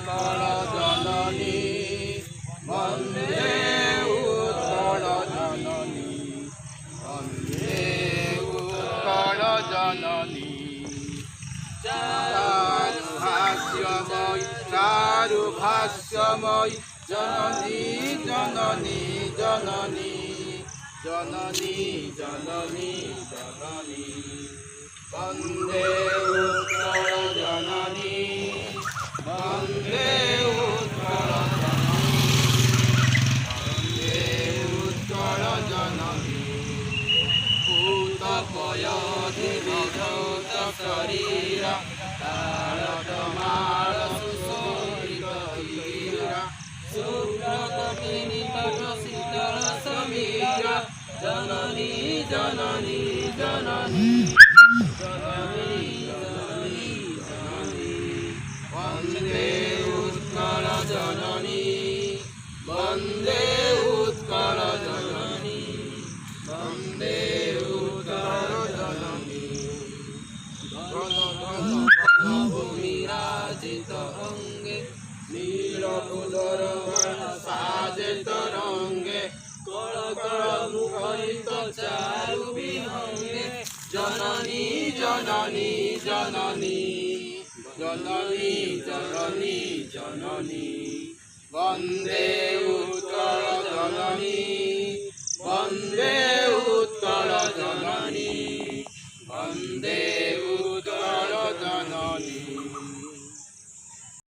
উৎকল জননী বন্দে উৎকল জননী বন্দে উৎকল জননী চারু ভাষ্যময় জননী জননী জননী জননী জননী জননী বন্দে উৎকল জননী বন্দে উৎকল জননী বন্দে উৎকল জননী ভূতপয়ধি বিধৌত শরীর তারতমাল সুশোভিত হীরা শুভ্রকটিনি তট শীতল সমীর জননী জননী জননী জননী জননী জননী বন্দে উৎকল জননী বন্দে উৎকল জননী বন্দে উৎকল জননী বিরাজিত অঙ্গে নীলকুদর সাজিত রঙ্গে কল কল মুখরিত চারু বিহঙ্গে জননী জননী জননী জননী জননী জননী বন্দে